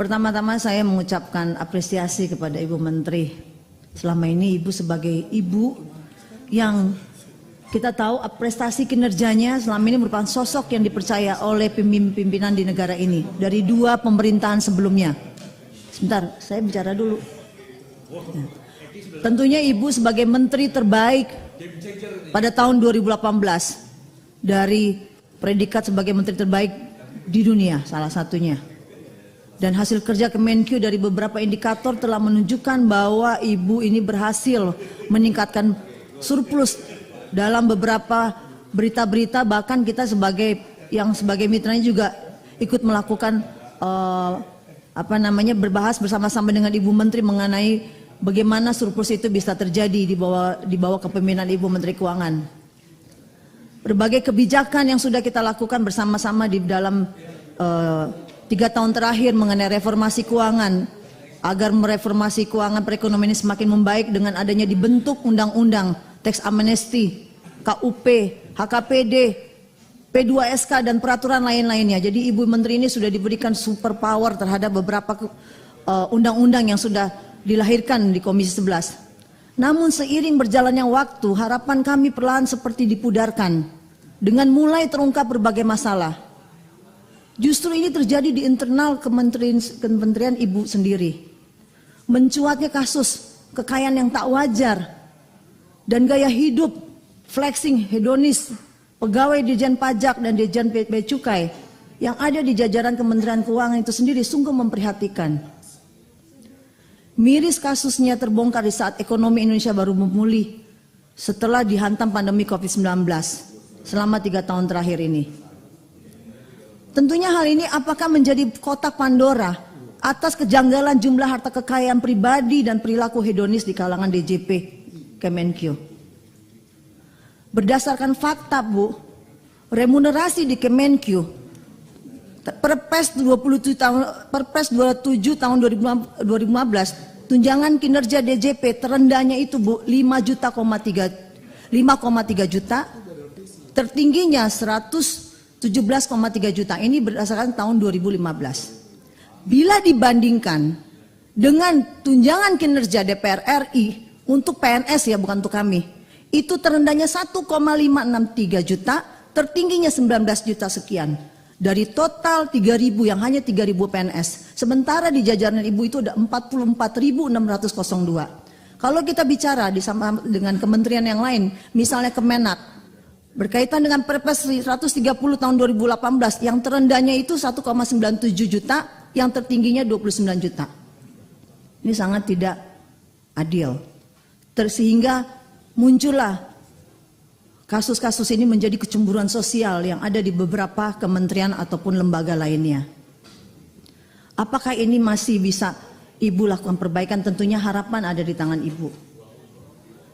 Pertama-tama saya mengucapkan apresiasi kepada Ibu Menteri. Selama ini Ibu sebagai ibu yang kita tahu prestasi kinerjanya selama ini merupakan sosok yang dipercaya oleh pimpinan di negara ini dari 2 pemerintahan sebelumnya. Sebentar, saya bicara dulu. Tentunya Ibu sebagai menteri terbaik pada tahun 2018 dari predikat sebagai menteri terbaik di dunia salah satunya. Dan hasil kerja Kemenkyu dari beberapa indikator telah menunjukkan bahwa Ibu ini berhasil meningkatkan surplus dalam beberapa berita-berita, bahkan kita sebagai mitranya juga ikut melakukan berbahas bersama-sama dengan Ibu Menteri mengenai bagaimana surplus itu bisa terjadi di bawah kepemimpinan Ibu Menteri Keuangan. Berbagai kebijakan yang sudah kita lakukan bersama-sama di dalam 3 tahun terakhir mengenai reformasi keuangan, agar mereformasi keuangan perekonomian ini semakin membaik dengan adanya dibentuk undang-undang teks amnesti, KUP, HKPD, P2SK dan peraturan lain-lainnya. Jadi Ibu Menteri ini sudah diberikan super power terhadap beberapa undang-undang yang sudah dilahirkan di Komisi 11. Namun seiring berjalannya waktu, harapan kami perlahan seperti dipudarkan dengan mulai terungkap berbagai masalah. Justru ini terjadi di internal kementerian Ibu sendiri. Mencuatnya kasus kekayaan yang tak wajar dan gaya hidup flexing hedonis pegawai Dirjen Pajak dan Dirjen Bea Cukai yang ada di jajaran Kementerian Keuangan itu sendiri sungguh memprihatinkan. Miris kasusnya terbongkar di saat ekonomi Indonesia baru memulih setelah dihantam pandemi COVID-19 selama 3 tahun terakhir ini. Tentunya hal ini apakah menjadi kotak Pandora atas kejanggalan jumlah harta kekayaan pribadi dan perilaku hedonis di kalangan DJP Kemenkyu. Berdasarkan fakta, Bu, remunerasi di Kemenkyu Perpres 27 tahun 2015, tunjangan kinerja DJP terendahnya itu, Bu, 5,3 juta, tertingginya 117,3 juta. Ini berdasarkan tahun 2015. Bila dibandingkan dengan tunjangan kinerja DPR RI untuk PNS, ya bukan untuk kami, itu terendahnya 1,563 juta, tertingginya 19 juta sekian. Dari total 3.000 yang hanya 3.000 PNS. Sementara di jajaran Ibu itu ada 44.602. Kalau kita bicara dengan kementerian yang lain, misalnya Kemenak, berkaitan dengan Perpres 130 tahun 2018, yang terendahnya itu 1,97 juta, yang tertingginya 29 juta. Ini sangat tidak adil. Sehingga muncullah kasus-kasus ini menjadi kecemburuan sosial yang ada di beberapa kementerian ataupun lembaga lainnya. Apakah ini masih bisa Ibu lakukan perbaikan? Tentunya harapan ada di tangan Ibu.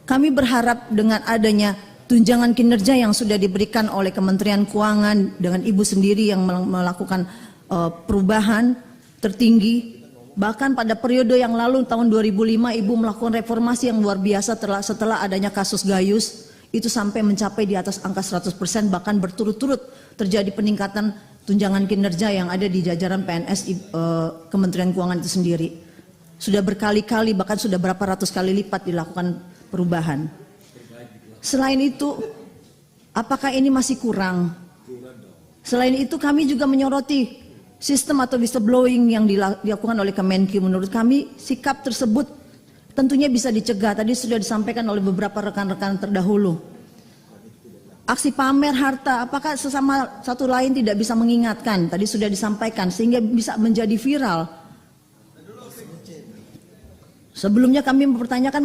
Kami berharap dengan adanya tunjangan kinerja yang sudah diberikan oleh Kementerian Keuangan dengan Ibu sendiri yang melakukan perubahan tertinggi. Bahkan pada periode yang lalu tahun 2005 Ibu melakukan reformasi yang luar biasa setelah adanya kasus Gayus, itu sampai mencapai di atas angka 100%, bahkan berturut-turut terjadi peningkatan tunjangan kinerja yang ada di jajaran PNS Kementerian Keuangan itu sendiri. Sudah berkali-kali, bahkan sudah berapa ratus kali lipat dilakukan perubahan. Selain itu, apakah ini masih kurang? Selain itu kami juga menyoroti sistem atau whistleblowing yang dilakukan oleh Kemenkyu. Menurut kami sikap tersebut tentunya bisa dicegah. Tadi sudah disampaikan oleh beberapa rekan-rekan terdahulu. Aksi pamer harta, apakah sesama satu lain tidak bisa mengingatkan? Tadi sudah disampaikan sehingga bisa menjadi viral. Sebelumnya kami mempertanyakan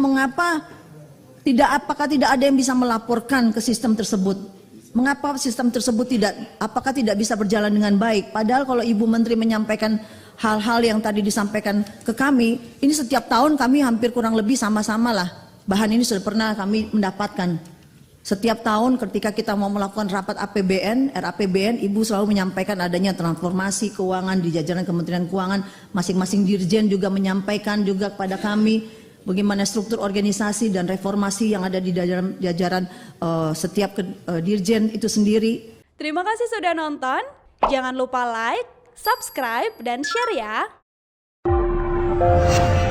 apakah tidak ada yang bisa melaporkan ke sistem tersebut? Mengapa sistem tersebut apakah tidak bisa berjalan dengan baik? Padahal kalau Ibu Menteri menyampaikan hal-hal yang tadi disampaikan ke kami, ini setiap tahun kami hampir kurang lebih sama-sama lah. Bahan ini sudah pernah kami mendapatkan. Setiap tahun ketika kita mau melakukan rapat RAPBN, Ibu selalu menyampaikan adanya transformasi keuangan di jajaran Kementerian Keuangan. Masing-masing dirjen juga menyampaikan juga kepada kami bagaimana struktur organisasi dan reformasi yang ada di jajaran setiap dirjen itu sendiri. Terima kasih sudah nonton. Jangan lupa like, subscribe, dan share ya. Thank you.